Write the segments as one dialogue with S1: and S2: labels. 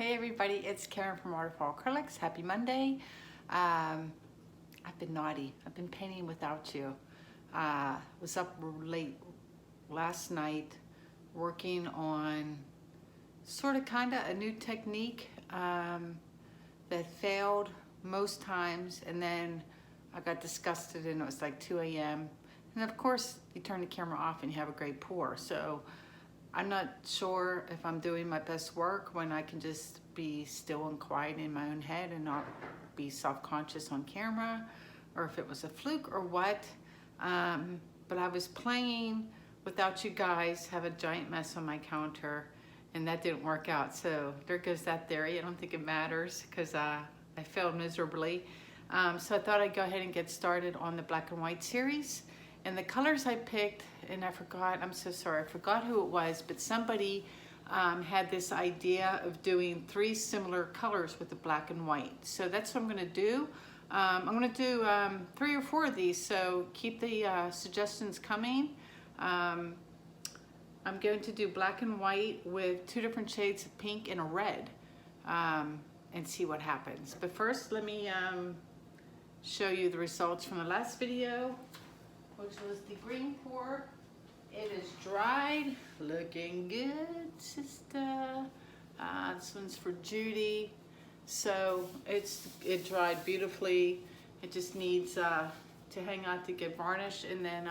S1: Hey everybody, it's Karen from Waterfall Acrylics. Happy Monday. I've been naughty. I've been painting without you. Was up late last night working on sort of kind of a new technique that failed most times, and then I got disgusted and it was like 2 a.m. And of course you turn the camera off and you have a great pour. So I'm not sure if I'm doing my best work when I can just be still and quiet in my own head and not be self-conscious on camera, or if it was a fluke or what. But I was playing without you guys, have a giant mess on my counter, and that didn't work out. So there goes that theory. I don't think it matters because I failed miserably. So I thought I'd go ahead and get started on the black and white series. And the colors I picked, and I forgot, I'm so sorry, I forgot who it was, but somebody had this idea of doing 3 similar colors with the black and white. So that's what I'm gonna do. I'm gonna do 3 or 4 of these, so keep the suggestions coming. I'm going to do black and white with 2 different shades of pink and a red, and see what happens. But first, let me show you the results from the last video, which was the green pour. It is dried, looking good, sister. This one's for Judy. So it dried beautifully. It just needs to hang out to get varnished, and then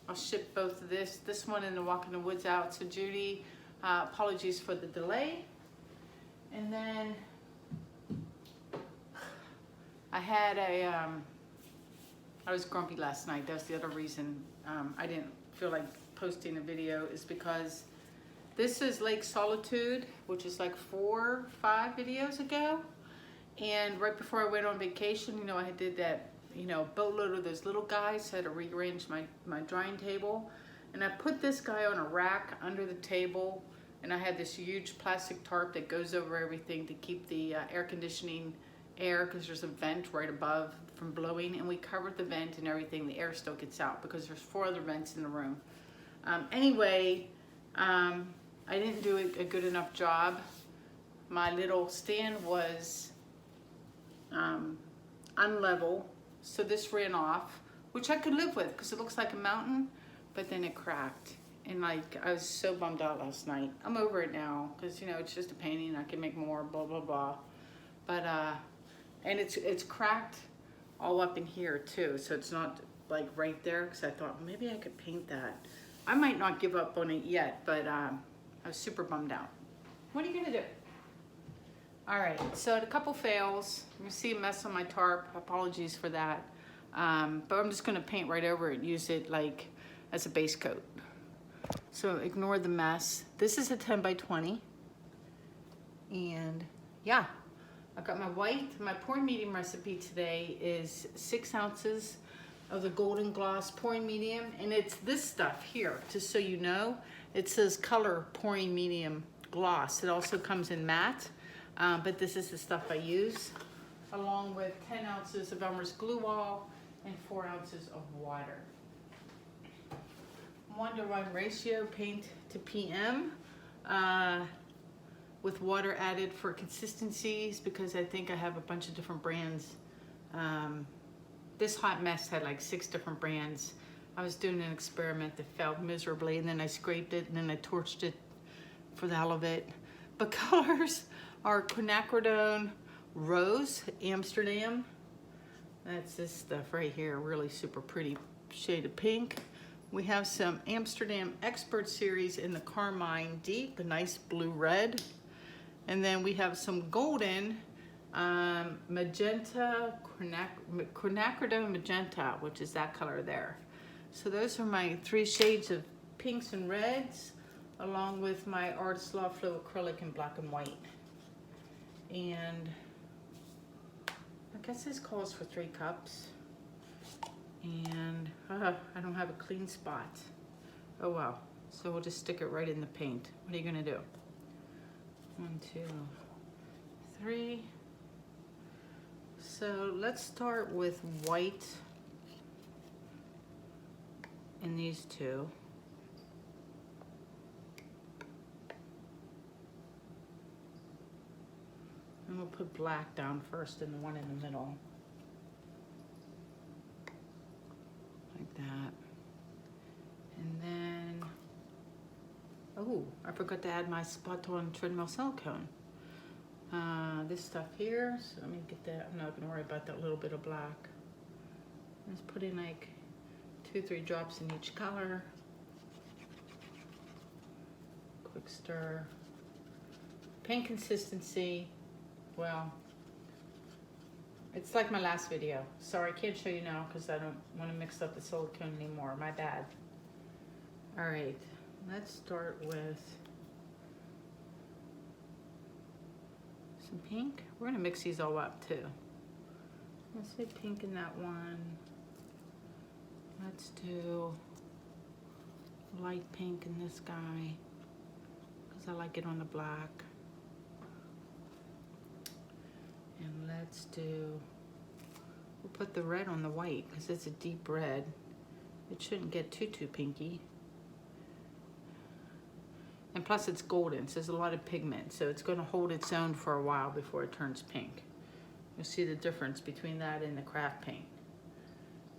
S1: I'll ship both of this one and the Walk in the Woods out to Judy. Apologies for the delay. And then I had I was grumpy last night. That's the other reason I didn't feel like posting a video, is because this is Lake Solitude, which is like 4 or 5 videos ago. And right before I went on vacation, you know, I did that, you know, boatload of those little guys. I had to rearrange my drying table. And I put this guy on a rack under the table, and I had this huge plastic tarp that goes over everything to keep the air conditioning air, because there's a vent right above from blowing, and we covered the vent and everything. The air still gets out because there's 4 other vents in the room. Anyway, I didn't do a good enough job. My little stand was unlevel, so this ran off, which I could live with because it looks like a mountain, but then it cracked. And like, I was so bummed out last night. I'm over it now because, you know, it's just a painting. I can make more, blah, blah, blah. But, and it's cracked all up in here too, so it's not like right there, because I thought maybe I could paint that. I might not give up on it yet, but I was super bummed out. What are you gonna do? All right, so I had a couple fails. You see a mess on my tarp. Apologies for that. But I'm just gonna paint right over it and use it like as a base coat. So ignore the mess. This is a 10 by 20. And yeah, I've got my white. My pouring medium recipe today is 6 ounces of the golden gloss pouring medium, and it's this stuff here, just so you know. It says color pouring medium gloss. It also comes in matte, but this is the stuff I use, along with 10 ounces of Elmer's glue wall and 4 ounces of water. 1:1 ratio paint to PM. With water added for consistencies, because I think I have a bunch of different brands. This hot mess had like 6 different brands. I was doing an experiment that failed miserably, and then I scraped it, and then I torched it for the hell of it. But colors are quinacridone Rose Amsterdam. That's this stuff right here, really super pretty shade of pink. We have some Amsterdam Expert Series in the Carmine Deep, a nice blue red. And then we have some golden magenta, quinacridone magenta, which is that color there. So those are my 3 shades of pinks and reds, along with my Artist Law Flow acrylic in black and white. And I guess this calls for 3 cups. And I don't have a clean spot. Oh well. So we'll just stick it right in the paint. What are you gonna do? 1, 2, 3. So let's start with white in these 2. put black down first and the one in the middle. Like that. And then, oh, I forgot to add my spot-on treadmill silicone. This stuff here, so let me get that. I'm not gonna worry about that little bit of black. Let's put in like 2-3 drops in each color. Quick stir. Paint consistency, well, it's like my last video. Sorry, I can't show you now because I don't want to mix up the silicone anymore. My bad. All right, let's start with some pink. We're gonna mix these all up too. Let's say pink in that one. Let's do light pink in this guy because I like it on the black. And let's do, we'll put the red on the white because it's a deep red. It shouldn't get too pinky. And plus it's golden, so there's a lot of pigment, so it's gonna hold its own for a while before it turns pink. You'll see the difference between that and the craft paint.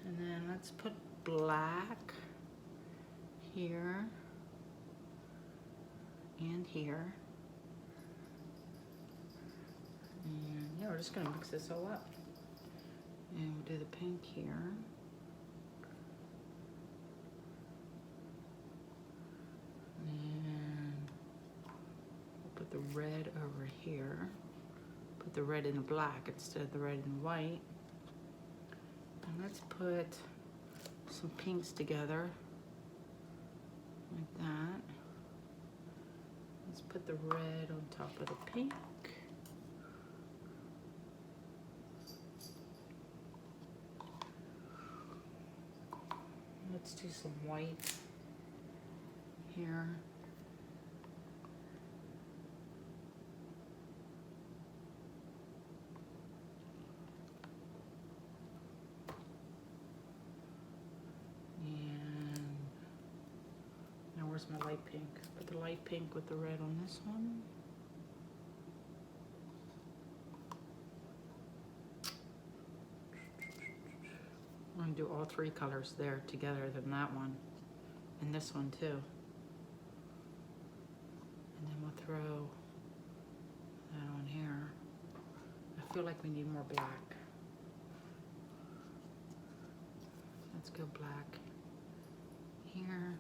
S1: And then let's put black here and here. And yeah, we're just gonna mix this all up. And we'll do the pink here. And we'll put the red over here. Put the red in the black instead of the red and white. And let's put some pinks together, like that. Let's put the red on top of the pink. Let's do some white here. And now where's my light pink? Put the light pink with the red on this one. I'm going to do all 3 colors there together than that one and this one too. And then we'll throw that on here. I feel like we need more black. Let's go black here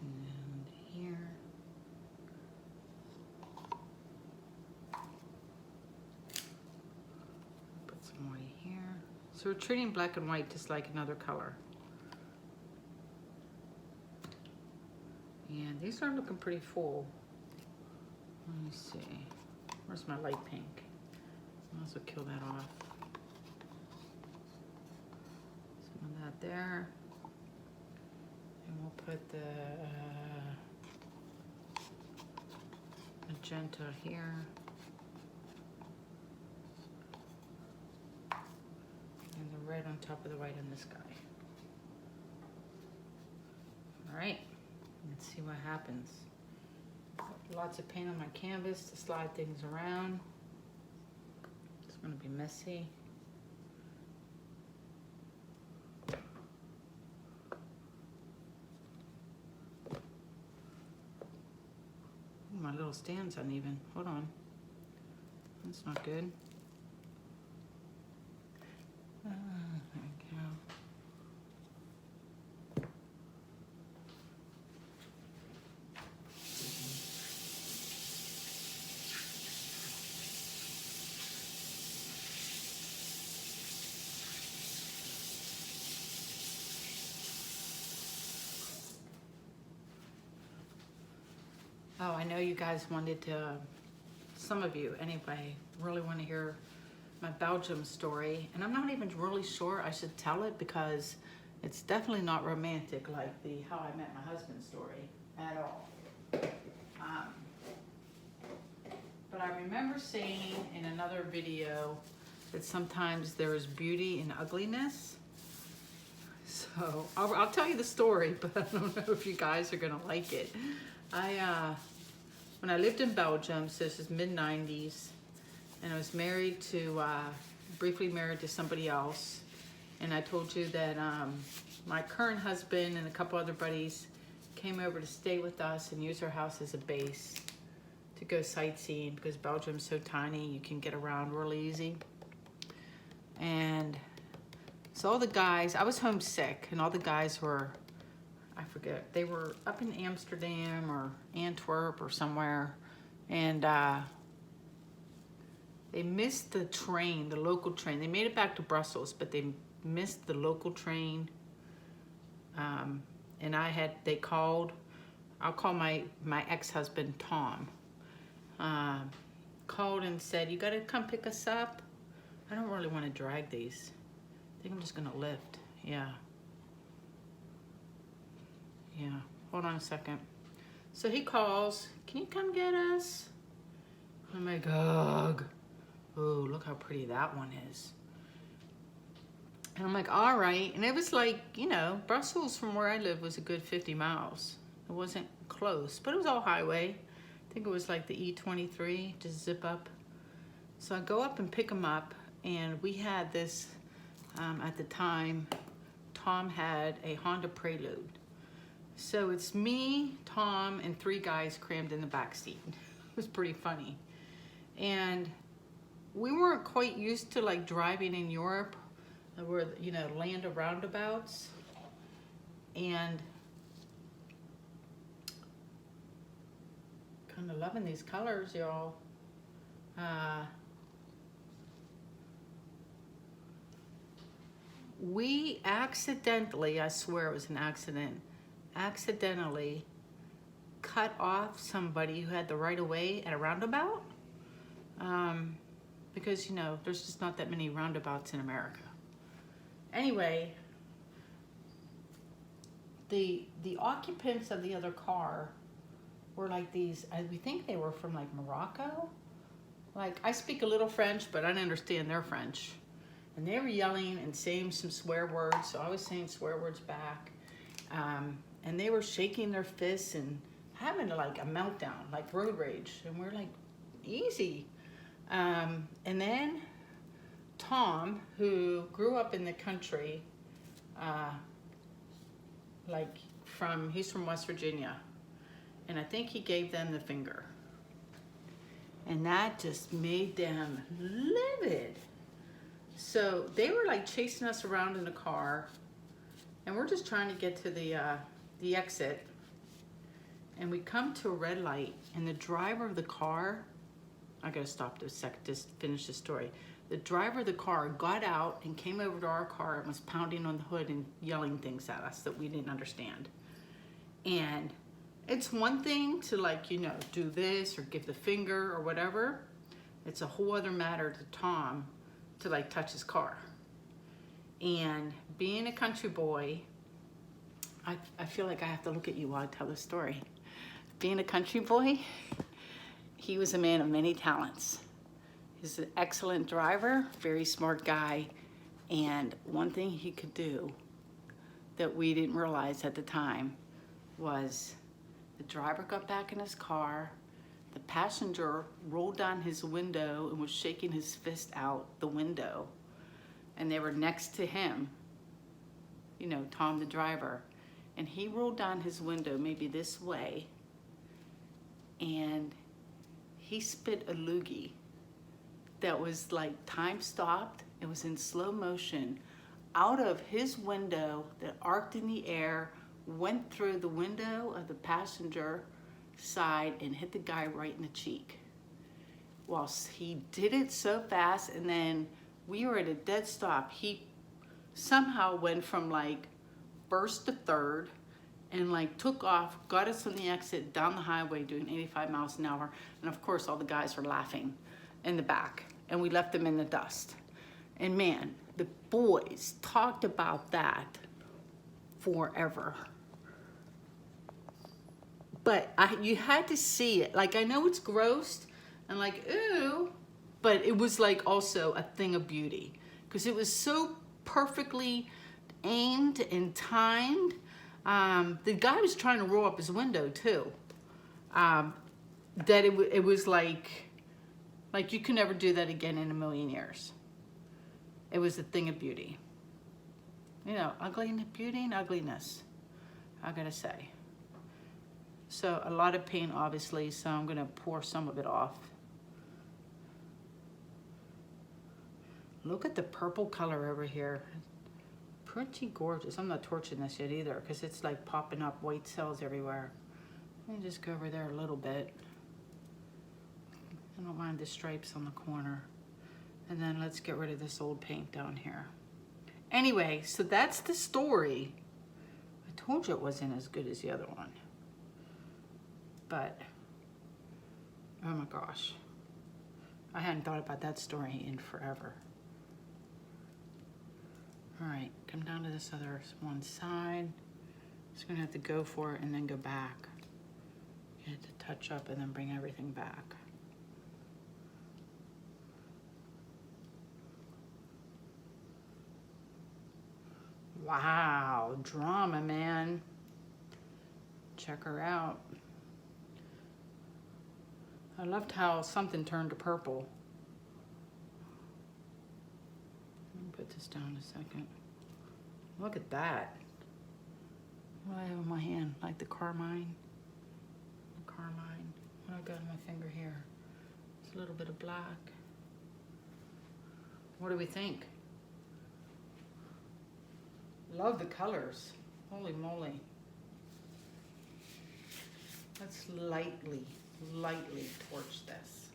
S1: and here. Put some white here. So we're treating black and white just like another color. And these are looking pretty full. Let me see. Where's my light pink? I'll also kill that off. Some of that there. And we'll put the magenta here. And the red on top of the white on this guy. All right, let's see what happens. Lots of paint on my canvas to slide things around. It's gonna be messy. Ooh, my little stand's uneven. Hold on. That's not good. There we go. Oh, I know you guys wanted to, some of you anyway, really want to hear my Belgium story. And I'm not even really sure I should tell it because it's definitely not romantic like the How I Met My Husband story at all. But I remember saying in another video that sometimes there is beauty in ugliness. So I'll tell you the story, but I don't know if you guys are gonna like it. when I lived in Belgium, so this is mid-90s, and I was married to, briefly married to somebody else. And I told you that my current husband and a couple other buddies came over to stay with us and use our house as a base to go sightseeing, because Belgium's so tiny, you can get around real easy. And so all the guys, I was homesick, and all the guys were, I forget, they were up in Amsterdam or Antwerp or somewhere, and they missed the train, the local train. They made it back to Brussels, but they missed the local train. And they called, I'll call my ex-husband Tom, called and said, you gotta come pick us up. I don't really want to drag these. I think I'm just gonna lift. Yeah. Hold on a second. So he calls, can you come get us? I'm like, ugh. Oh, look how pretty that one is. And I'm like, all right. And it was like, you know, Brussels from where I live was a good 50 miles. It wasn't close, but it was all highway. I think it was like the E23, just zip up. So I go up and pick them up, and we had this, at the time, Tom had a Honda Prelude. So it's me, Tom, and 3 guys crammed in the back seat. It was pretty funny. And we weren't quite used to like driving in Europe, where, you know, land of roundabouts. And kind of loving these colors, y'all. We accidentally, I swear it was an accident, accidentally cut off somebody who had the right of way at a roundabout, because, you know, there's just not that many roundabouts in America. Anyway, the occupants of the other car were like these, we think they were from like Morocco. Like, I speak a little French, but I don't understand their French. And they were yelling and saying some swear words, so I was saying swear words back. And they were shaking their fists and having like a meltdown, like road rage. And we're like, easy. And then Tom, who grew up in the country, he's from West Virginia. And I think he gave them the finger. And that just made them livid. So they were like chasing us around in the car, and we're just trying to get to the exit. And we come to a red light, and the driver of the car, I gotta stop this second, just finish the story. The driver of the car got out and came over to our car and was pounding on the hood and yelling things at us that we didn't understand. And it's one thing to, like, you know, do this or give the finger or whatever. It's a whole other matter to Tom to like touch his car. And being a country boy, I feel like I have to look at you while I tell the story. Being a country boy, he was a man of many talents. He's an excellent driver, very smart guy, and one thing he could do that we didn't realize at the time was the driver got back in his car, the passenger rolled down his window and was shaking his fist out the window, and they were next to him, you know, Tom the driver, and he rolled down his window maybe this way, and he spit a loogie that was like time stopped. It was in slow motion out of his window that arced in the air, went through the window of the passenger side and hit the guy right in the cheek. Well, he did it so fast, and then we were at a dead stop. He somehow went from like first to third and like took off, got us on the exit down the highway doing 85 miles an hour. And of course, all the guys were laughing in the back, and we left them in the dust. And man, the boys talked about that forever. But you had to see it. Like, I know it's gross and like, ooh, but it was like also a thing of beauty, because it was so perfectly aimed and timed. The guy was trying to roll up his window too. that it was like you can never do that again in a million years. It was a thing of beauty. You know, beauty and ugliness, I gotta say. So a lot of paint, obviously, so I'm gonna pour some of it off. Look at the purple color over here. Pretty gorgeous. I'm not torching this yet either because it's like popping up white cells everywhere. Let me just go over there a little bit. I don't mind the stripes on the corner. And then let's get rid of this old paint down here. Anyway, so that's the story. I told you it wasn't as good as the other one. But, oh my gosh. I hadn't thought about that story in forever. All right, come down to this other one side. Just gonna have to go for it and then go back. Get it to touch up and then bring everything back. Wow, drama, man. Check her out. I loved how something turned to purple. Let me put this down a second. Look at that. What do I have in my hand? Like the carmine? The carmine. What do I got on my finger here? It's a little bit of black. What do we think? Love the colors. Holy moly. Let's lightly torch this.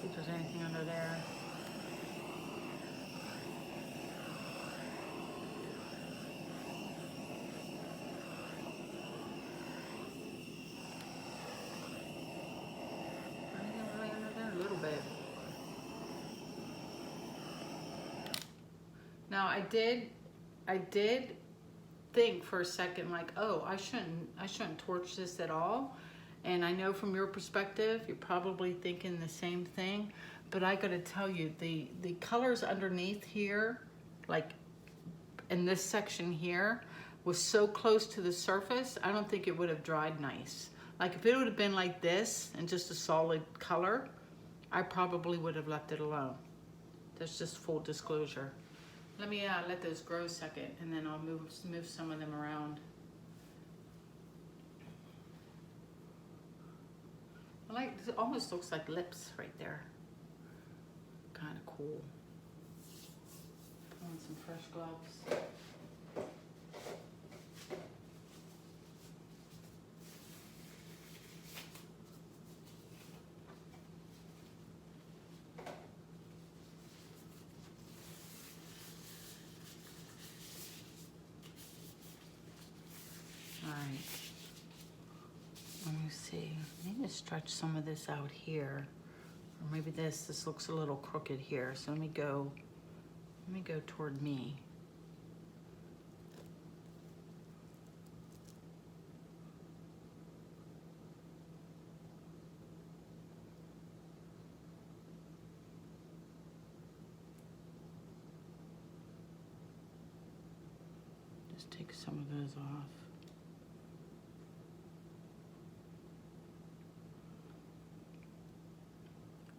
S1: See if there's anything under there. Now I did think for a second like, oh, I shouldn't torch this at all. And I know from your perspective, you're probably thinking the same thing, but I gotta tell you, the colors underneath here, like in this section here, was so close to the surface, I don't think it would have dried nice. Like if it would have been like this and just a solid color, I probably would have left it alone. That's just full disclosure. Let me let those grow a second, and then I'll move some of them around. I like, it almost looks like lips right there. Kind of cool. Put on some fresh gloves. Let me see. I need to stretch some of this out here, or maybe this looks a little crooked here. So let me go toward me. Just take some of those off.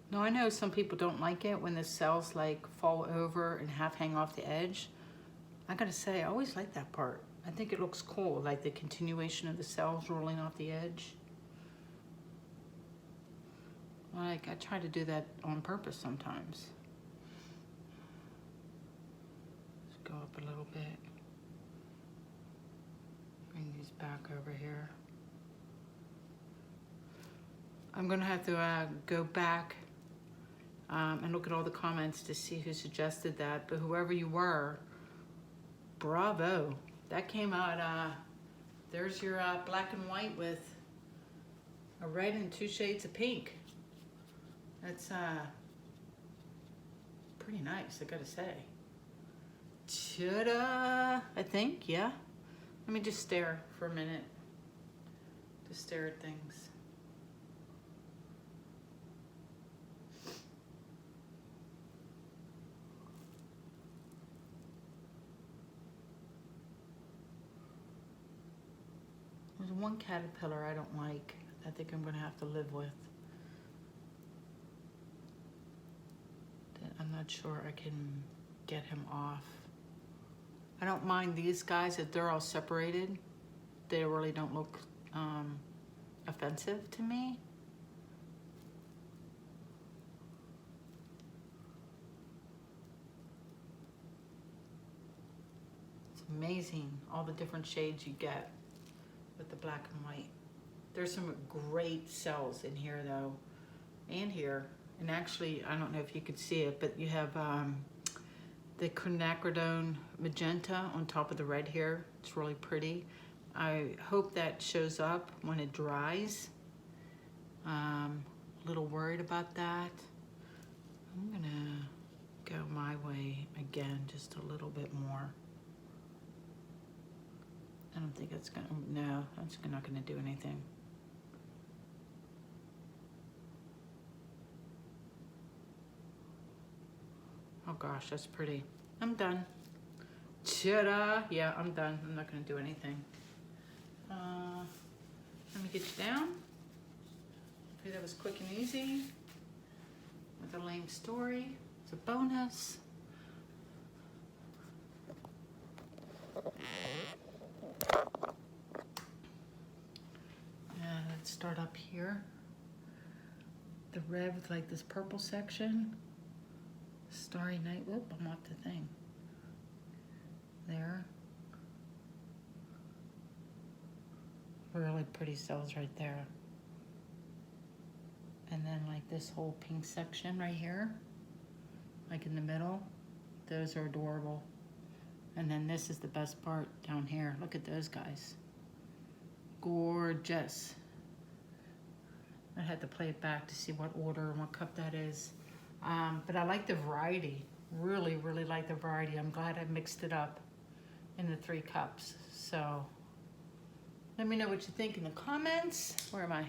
S1: Now I know some people don't like it when the cells like fall over and half hang off the edge. I gotta say, I always like that part. I think it looks cool, like the continuation of the cells rolling off the edge. Like, I try to do that on purpose sometimes. Let's go up a little bit. Bring these back over here. I'm gonna have to go back and look at all the comments to see who suggested that, but whoever you were, bravo. That came out, there's your black and white with a red and 2 shades of pink. That's pretty nice, I gotta say. Ta-da! I think, yeah. Let me just stare for a minute. Just stare at things. There's one caterpillar I don't like. I think I'm gonna have to live with. I'm not sure I can get him off. I don't mind these guys if they're all separated. They really don't look offensive to me. It's amazing all the different shades you get with the black and white. There's some great cells in here though, and here. And actually, I don't know if you could see it, but you have the quinacridone magenta on top of the red here. It's really pretty. I hope that shows up when it dries. A little worried about that. I'm gonna go my way again, just a little bit more. I don't think it's gonna, no, that's not gonna do anything. Oh gosh, that's pretty. I'm done. Ta-da! Yeah, I'm done. I'm not gonna do anything. Let me get you down. Hopefully that was quick and easy. With a lame story. It's a bonus. Let's start up here. The red with like this purple section. Starry Night. Whoop, I'm off the thing. There. Really pretty cells right there. And then like this whole pink section right here, like in the middle, those are adorable. And then this is the best part down here. Look at those guys. Gorgeous. I had to play it back to see what order and what cup that is. But I like the variety. Really, really like the variety. I'm glad I mixed it up in the 3 cups. So let me know what you think in the comments. Where am I?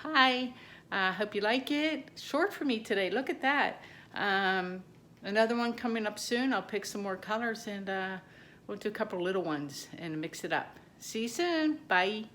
S1: Hi. Hope you like it. Short for me today. Look at that. Another one coming up soon. I'll pick some more colors and we'll do a couple little ones and mix it up. See you soon. Bye.